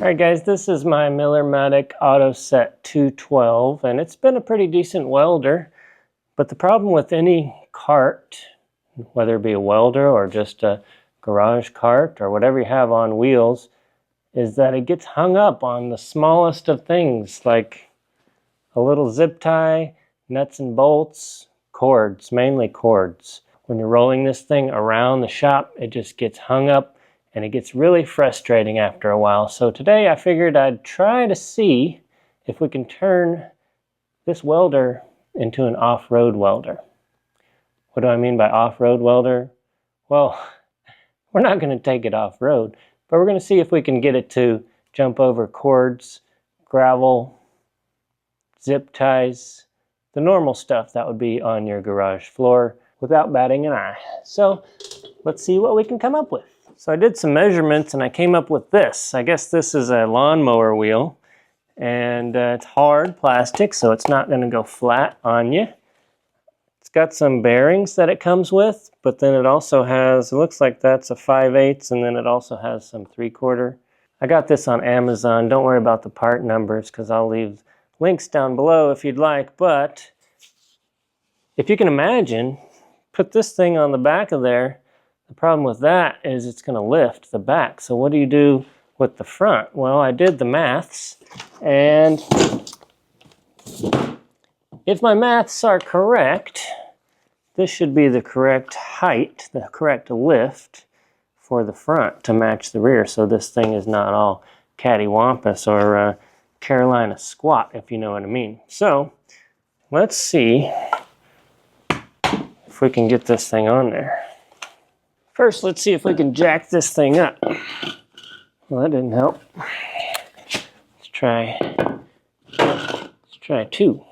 Alright guys, this is my Miller-Matic AutoSet 212, and it's been a pretty decent welder, but the problem with any cart, whether it be a welder or just a garage cart or whatever you have on wheels, is that it gets hung up on the smallest of things, like a little zip tie, nuts and bolts, cords, mainly cords. When you're rolling this thing around the shop, it just gets hung up and it gets really frustrating after a while. So today I figured I'd try to see if we can turn this welder into an off-road welder. What do I mean by off-road welder? Well, we're not going to take it off-road, but we're going to see if we can get it to jump over cords, gravel, zip ties, the normal stuff that would be on your garage floor without batting an eye. So let's see what we can come up with. So I did some measurements and I came up with this. I guess this is a lawnmower wheel, and it's hard plastic, so it's not going to go flat on you. It's got some bearings that it comes with, but then it also has, it looks like that's a 5/8, and then it also has some 3/4. I got this on Amazon. Don't worry about the part numbers because I'll leave links down below if you'd like, but if you can imagine, put this thing on the back of there. The problem with that is it's going to lift the back. So what do you do with the front? Well, I did the maths, and if my maths are correct, this should be the correct height, the correct lift for the front to match the rear, so this thing is not all cattywampus or Carolina squat, if you know what I mean. So let's see if we can get this thing on there. First, let's see if we can jack this thing up. Well, that didn't help. Let's try 2.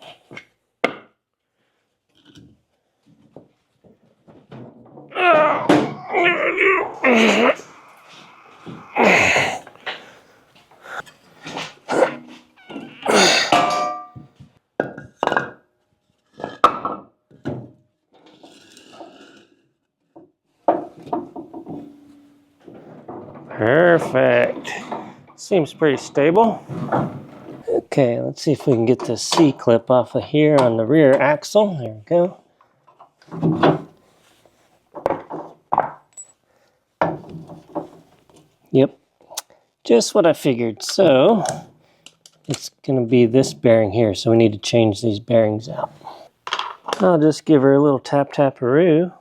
Perfect. Seems pretty stable. Okay, let's see if we can get this C-clip off of here on the rear axle. There we go. Yep, just what I figured. So it's going to be this bearing here, so we need to change these bearings out. I'll just give her a little tap-tap-a-roo.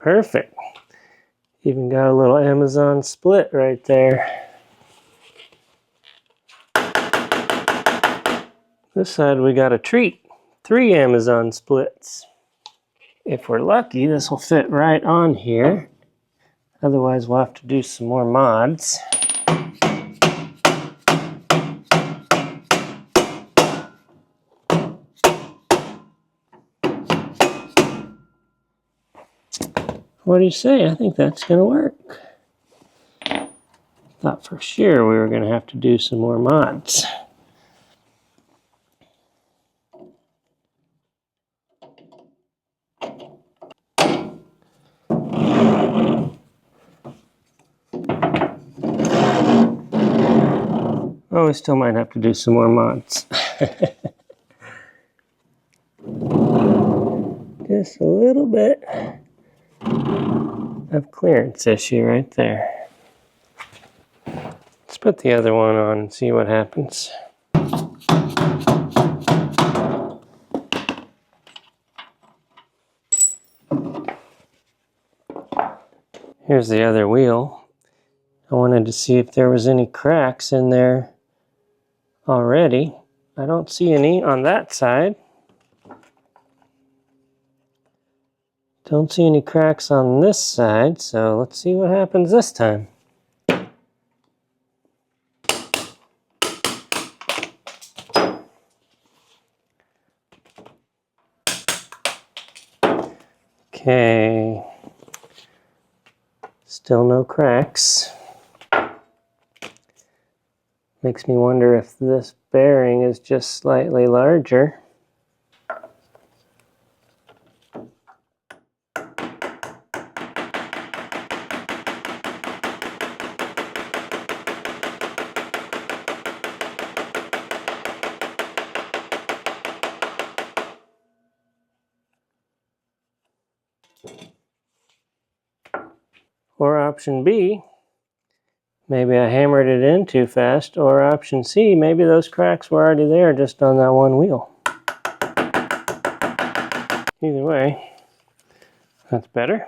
Perfect. Even got a little Amazon split right there. This side we got a treat. 3 Amazon splits. If we're lucky, this will fit right on here. Otherwise, we'll have to do some more mods. What do you say? I think that's going to work. Thought for sure we were going to have to do some more mods. Oh, we still might have to do some more mods. Just a little bit of clearance issue right there. Let's put the other one on and see what happens. Here's the other wheel. I wanted to see if there was any cracks in there already. I don't see any on that side. Don't see any cracks on this side, so let's see what happens this time. Okay. Still no cracks. Makes me wonder if this bearing is just slightly larger. Or option B, maybe I hammered it in too fast. Or option C, maybe those cracks were already there just on that one wheel. Either way, that's better.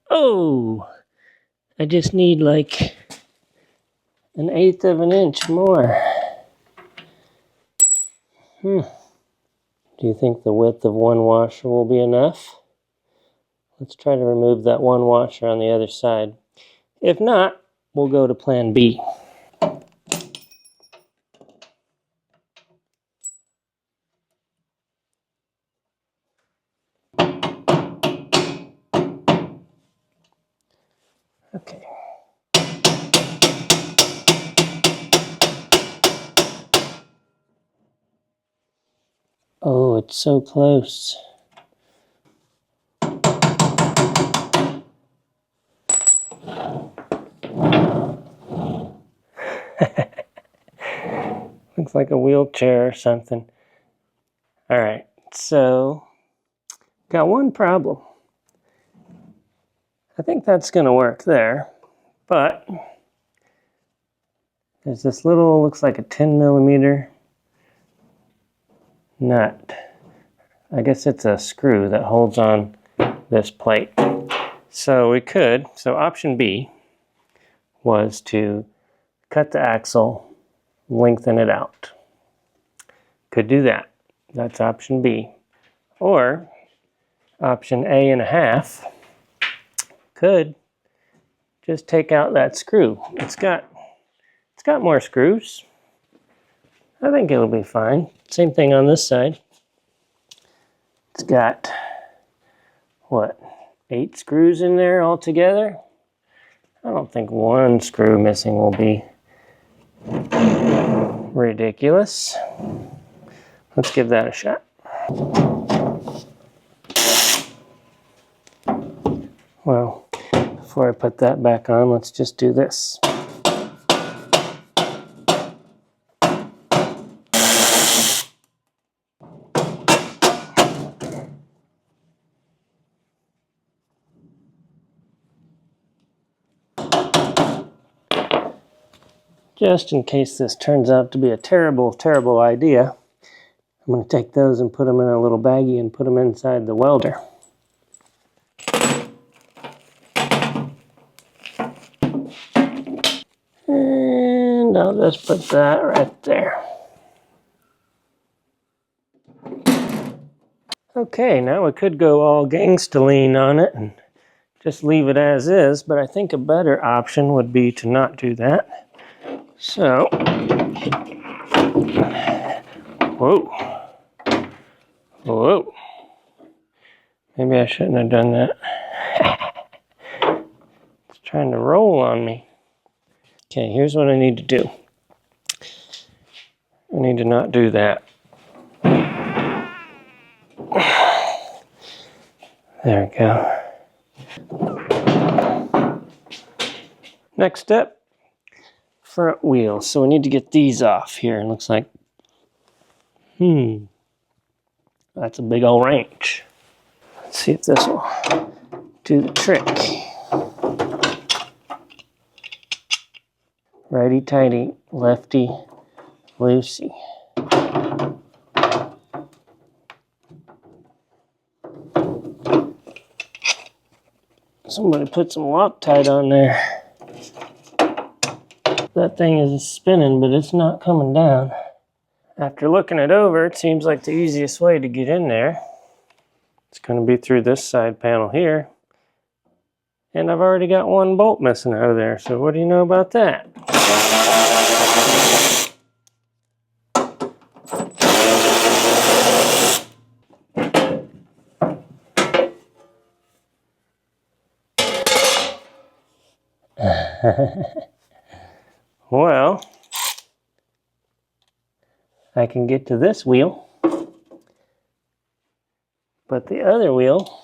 Oh, I just need like 1/8 of an inch more. Do you think the width of one washer will be enough? Let's try to remove that one washer on the other side. If not, we'll go to plan B. Okay. Oh, it's so close. Looks like a wheelchair or something. All right, so got one problem. I think that's going to work there, but there's this little, looks like a 10mm nut. I guess it's a screw that holds on this plate. So we could, so option B was to cut the axle, lengthen it out. Could do that. That's option B. Or option A and a half, could just take out that screw. It's got more screws. I think it'll be fine. Same thing on this side. It's got, what, 8 screws in there altogether? I don't think one screw missing will be ridiculous. Let's give that a shot. Well, before I put that back on, let's just do this. Just in case this turns out to be a terrible, terrible idea, I'm going to take those and put them in a little baggie and put them inside the welder. And I'll just put that right there. Okay, now we could go all gangsta lean on it and just leave it as is, but I think a better option would be to not do that. So, whoa, whoa, maybe I shouldn't have done that. It's trying to roll on me. Okay, here's what I need to do. I need to not do that. There we go. Next step, front wheels. So we need to get these off here. It looks like, that's a big old wrench. Let's see if this will do the trick. Righty tighty, lefty loosey. Somebody put some Loctite on there. That thing is spinning, but it's not coming down. After looking it over, it seems like the easiest way to get in there, it's going to be through this side panel here. And I've already got one bolt missing out of there, so what do you know about that? Well, I can get to this wheel, but the other wheel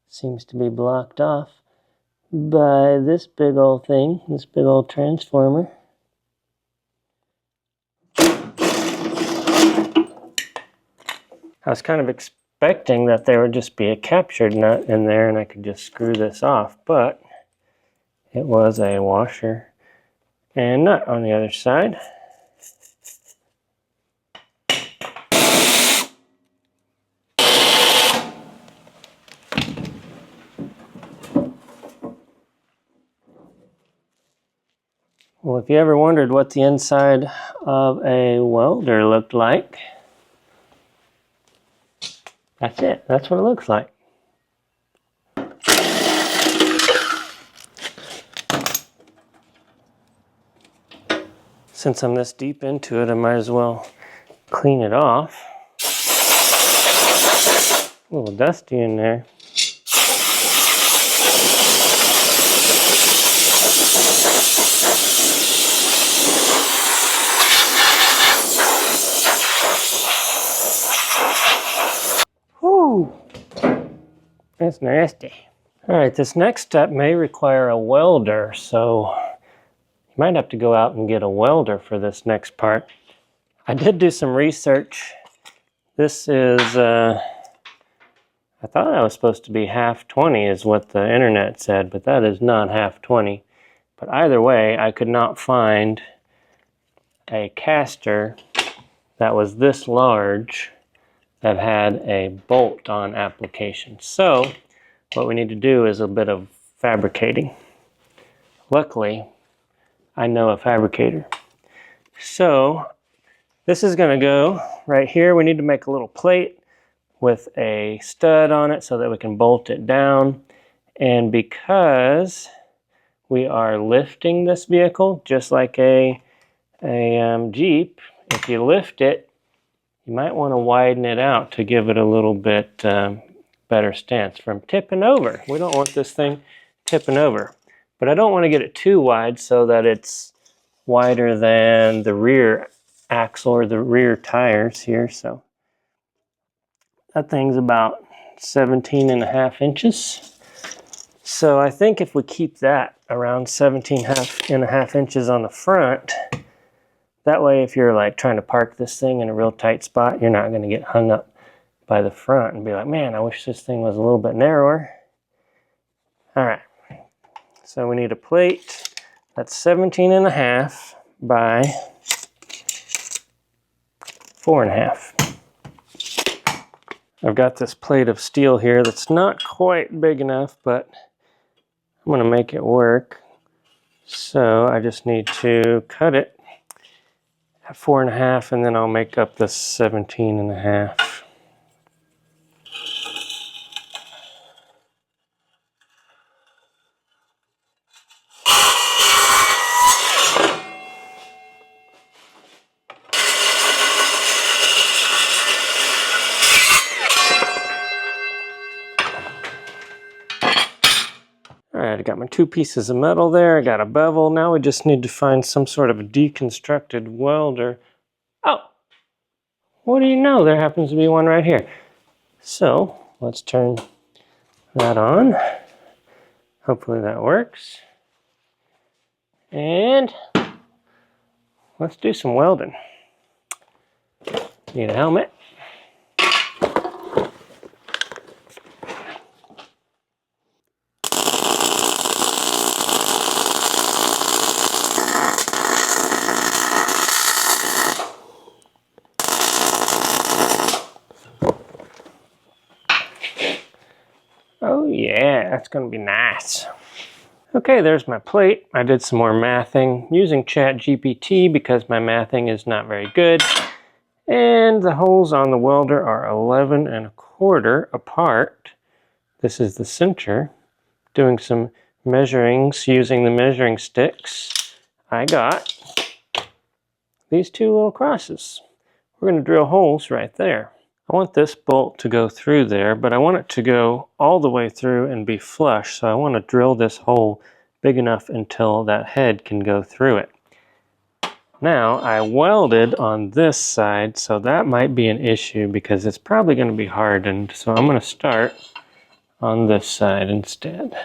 seems to be blocked off by this big old thing, this big old transformer. I was kind of expecting that there would just be a captured nut in there and I could just screw this off, but it was a washer and nut on the other side. Well, if you ever wondered what the inside of a welder looked like, that's it. That's what it looks like. Since I'm this deep into it, I might as well clean it off. A little dusty in there. Whew, that's nasty. All right, this next step may require a welder, so you might have to go out and get a welder for this next part. I did do some research. This is, I thought that was supposed to be half 20 is what the internet said, but that is not half 20. But either way, I could not find a caster that was this large that had a bolt-on application. So what we need to do is a bit of fabricating. Luckily, I know a fabricator. So this is going to go right here. We need to make a little plate with a stud on it so that we can bolt it down. And because we are lifting this vehicle just like a Jeep, if you lift it, you might want to widen it out to give it a little bit better stance from tipping over. We don't want this thing tipping over. But I don't want to get it too wide so that it's wider than the rear axle or the rear tires here. So that thing's about 17.5 inches. So I think if we keep that around 17.5 inches on the front, that way if you're like trying to park this thing in a real tight spot, you're not going to get hung up by the front and be like, man, I wish this thing was a little bit narrower. All right, so we need a plate that's 17.5 by 4.5. I've got this plate of steel here that's not quite big enough, but I'm going to make it work. So I just need to cut it at 4.5 and then I'll make up the 17.5. Alright, I got my 2 pieces of metal there, I got a bevel. Now we just need to find some sort of a deconstructed welder. Oh, what do you know? There happens to be one right here. So, let's turn that on. Hopefully that works. And let's do some welding. Need a helmet. Oh yeah, that's gonna be nice. Okay, there's my plate. I did some more mathing using ChatGPT because my mathing is not very good. And the holes on the welder are 11 1/4 apart. This is the center, doing some measurings using the measuring sticks, I got these two little crosses. We're going to drill holes right there. I want this bolt to go through there, but I want it to go all the way through and be flush, so I want to drill this hole big enough until that head can go through it. Now, I welded on this side, so that might be an issue because it's probably going to be hardened, so I'm going to start on this side instead.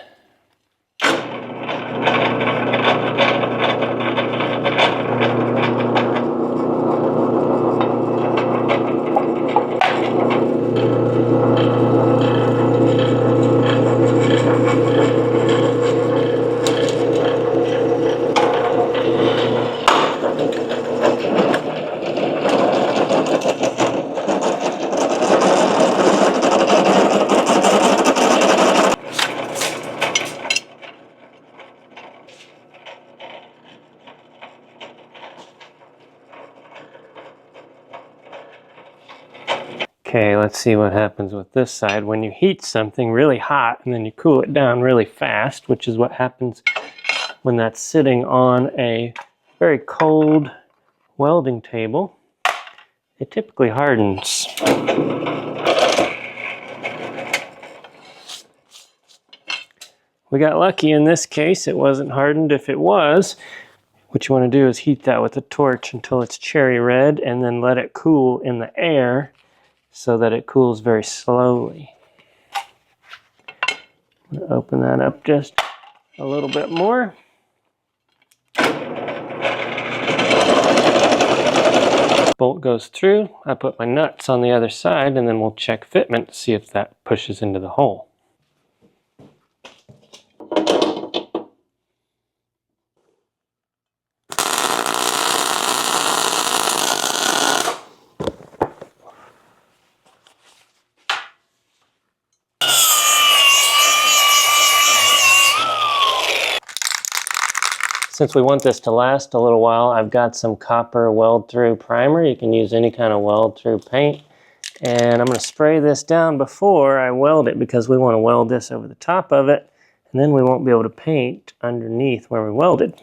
Okay, let's see what happens with this side. When you heat something really hot and then you cool it down really fast, which is what happens when that's sitting on a very cold welding table, it typically hardens. We got lucky in this case. It wasn't hardened. If it was, what you want to do is heat that with a torch until it's cherry red and then let it cool in the air so that it cools very slowly. I'm going to open that up just a little bit more. Bolt goes through. I put my nuts on the other side and then we'll check fitment to see if that pushes into the hole. Since we want this to last a little while, I've got some copper weld-through primer. You can use any kind of weld-through paint. And I'm going to spray this down before I weld it because we want to weld this over the top of it. And then we won't be able to paint underneath where we welded.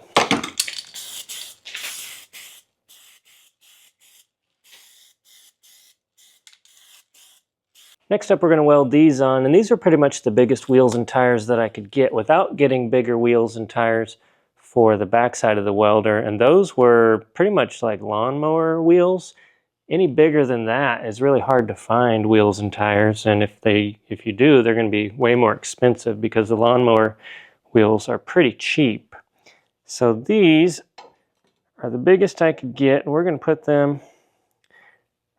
Next up, we're going to weld these on. And these are pretty much the biggest wheels and tires that I could get without getting bigger wheels and tires for the backside of the welder, and those were pretty much like lawnmower wheels. Any bigger than that is really hard to find wheels and tires, and if you do, they're going to be way more expensive because the lawnmower wheels are pretty cheap. So these are the biggest I could get, and we're going to put them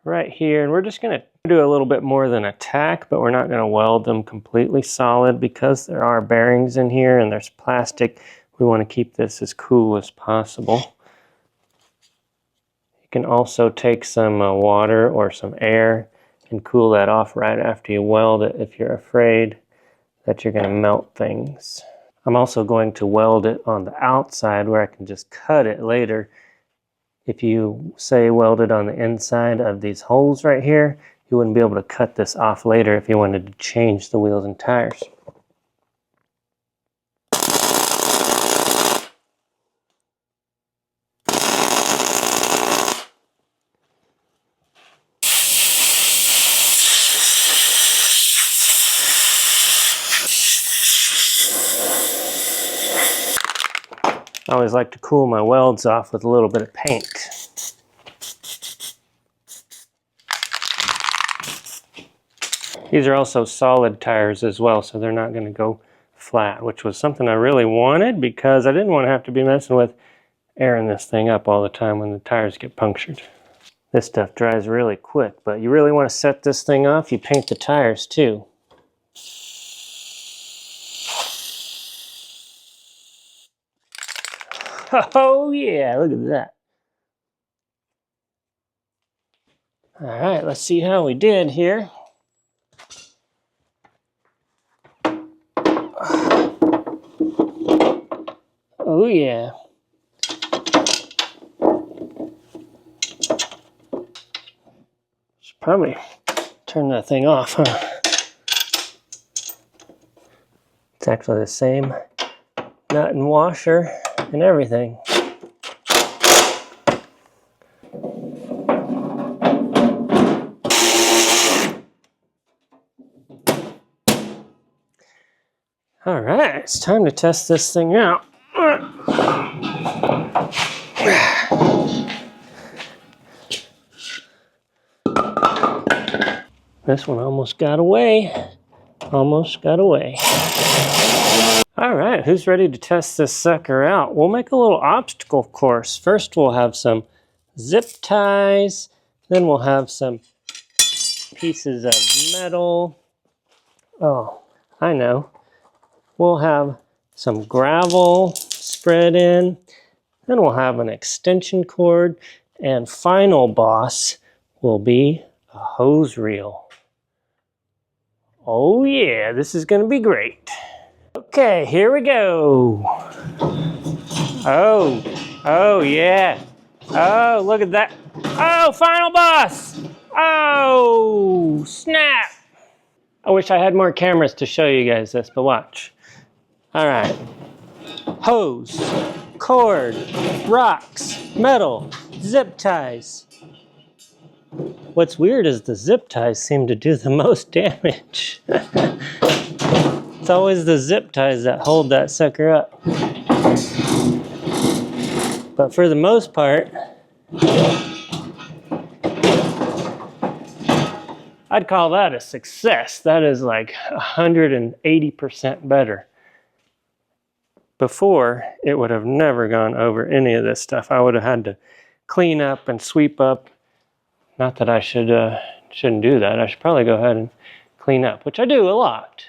right here, and we're just going to do a little bit more than a tack, but we're not going to weld them completely solid because there are bearings in here and there's plastic. We want to keep this as cool as possible. You can also take some water or some air and cool that off right after you weld it if you're afraid that you're going to melt things. I'm also going to weld it on the outside where I can just cut it later. If you say weld it on the inside of these holes right here, you wouldn't be able to cut this off later if you wanted to change the wheels and tires. I always like to cool my welds off with a little bit of paint. These are also solid tires as well, so they're not going to go flat, which was something I really wanted because I didn't want to have to be messing with airing this thing up all the time when the tires get punctured. This stuff dries really quick, but you really want to set this thing off, you paint the tires too. Oh yeah, look at that. All right, let's see how we did here. Oh yeah. Should probably turn that thing off, huh? It's It's actually the same nut and washer and everything. All right, it's time to test this thing out. This one almost got away. Almost got away. All right, who's ready to test this sucker out? We'll make a little obstacle course. First, we'll have some zip ties. Then we'll have some pieces of metal. Oh, I know. We'll have some gravel spread in. Then we'll have an extension cord. And final boss will be a hose reel. Oh yeah, this is gonna be great. Okay, here we go. Oh yeah. Oh, look at that. Oh, final boss. Oh, snap. I wish I had more cameras to show you guys this, but watch. All right. Hose, cord, rocks, metal, zip ties. What's weird is the zip ties seem to do the most damage. It's always the zip ties that hold that sucker up. But for the most part, I'd call that a success. That is like 180% better. Before, it would have never gone over any of this stuff. I would have had to clean up and sweep up. Not that I shouldn't do that. I should probably go ahead and clean up, which I do a lot.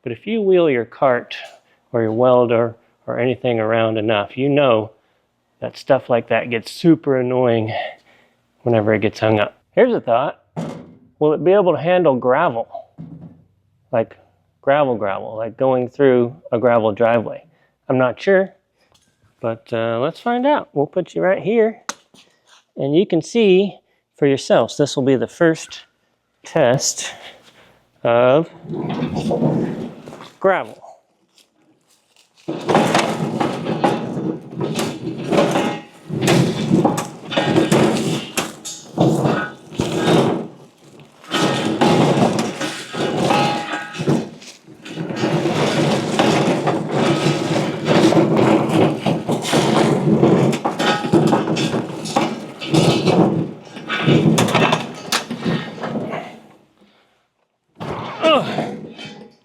But if you wheel your cart or your welder or anything around enough, you know that stuff like that gets super annoying whenever it gets hung up. Here's a thought. Will it be able to handle gravel? Like gravel, like going through a gravel driveway? I'm not sure, but let's find out. We'll put you right here, and you can see for yourselves. This will be the first test of gravel.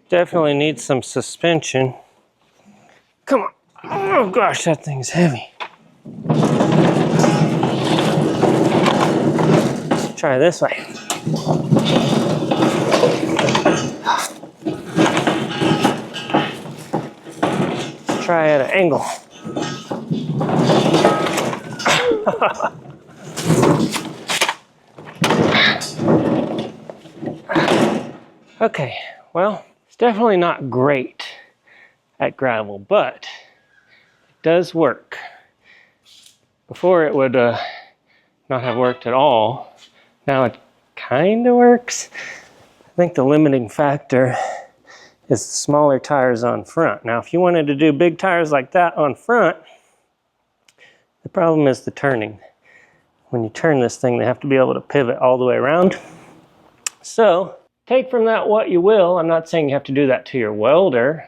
Definitely needs some suspension. Come on. Oh gosh, that thing's heavy. Let's try this way. Let's try at an angle. Okay, well, it's definitely not great at gravel, but it does work. Before it would not have worked at all. Now it kind of works. I think the limiting factor is the smaller tires on front. Now, if you wanted to do big tires like that on front, the problem is the turning. When you turn this thing, they have to be able to pivot all the way around. So, take from that what you will. I'm not saying you have to do that to your welder.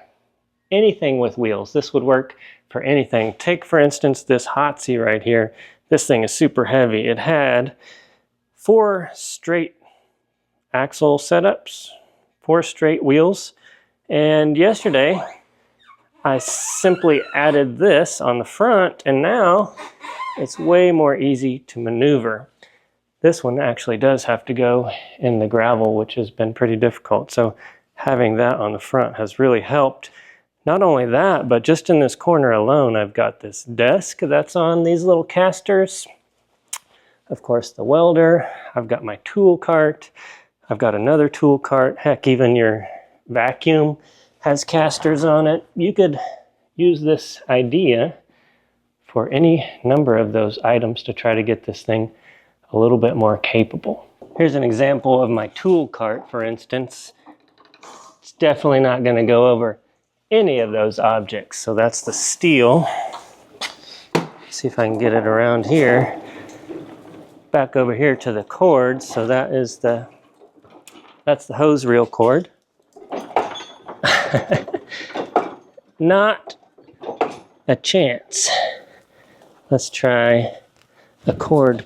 Anything with wheels. This would work for anything. Take, for instance, this Hotsy right here. This thing is super heavy. It had 4 straight axle setups, 4 straight wheels. And yesterday, I simply added this on the front, and now it's way more easy to maneuver. This one actually does have to go in the gravel, which has been pretty difficult. So having that on the front has really helped. Not only that, but just in this corner alone, I've got this desk that's on these little casters. Of course, the welder. I've got my tool cart. I've got another tool cart. Heck, even your vacuum has casters on it. You could use this idea for any number of those items to try to get this thing a little bit more capable. Here's an example of my tool cart, for instance. It's definitely not going to go over any of those objects. So that's the steel. See if I can get it around here. Back over here to the cord. So that is that's the hose reel cord. Not a chance. Let's try a cord.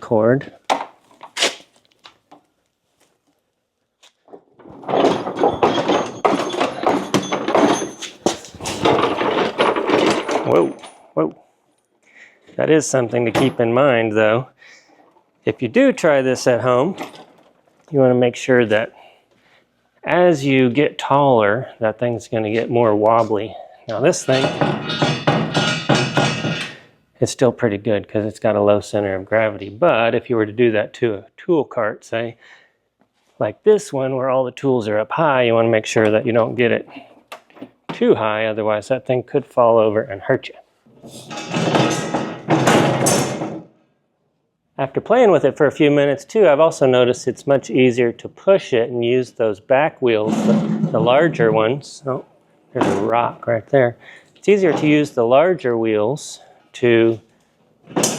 Whoa. That is something to keep in mind though. If you do try this at home, you want to make sure that as you get taller, that thing's going to get more wobbly. Now this thing is still pretty good because it's got a low center of gravity. But if you were to do that to a tool cart, say, like this one where all the tools are up high, you want to make sure that you don't get it too high, otherwise that thing could fall over and hurt you. After playing with it for a few minutes too, I've also noticed it's much easier to push it and use those back wheels, the larger ones. Oh, there's a rock right there. It's easier to use the larger wheels to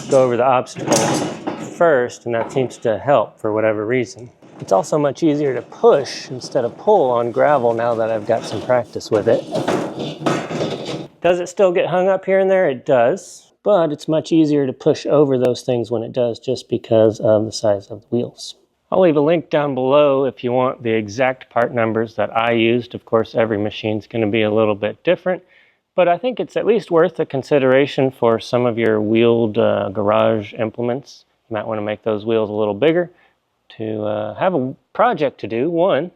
go over the obstacles first, and that seems to help for whatever reason. It's also much easier to push instead of pull on gravel now that I've got some practice with it. Does it still get hung up here and there? It does, but it's much easier to push over those things when it does just because of the size of the wheels. I'll leave a link down below if you want the exact part numbers that I used. Of course, every machine's going to be a little bit different, but I think it's at least worth a consideration for some of your wheeled garage implements. You might want to make those wheels a little bigger to have a project to do, one,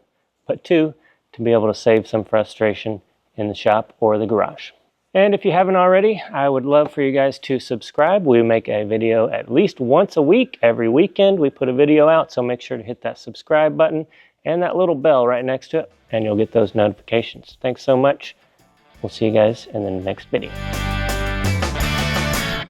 but two, to be able to save some frustration in the shop or the garage. And if you haven't already, I would love for you guys to subscribe. We make a video at least once a week. Every weekend we put a video out, so make sure to hit that subscribe button and that little bell right next to it, and you'll get those notifications. Thanks so much. We'll see you guys in the next video.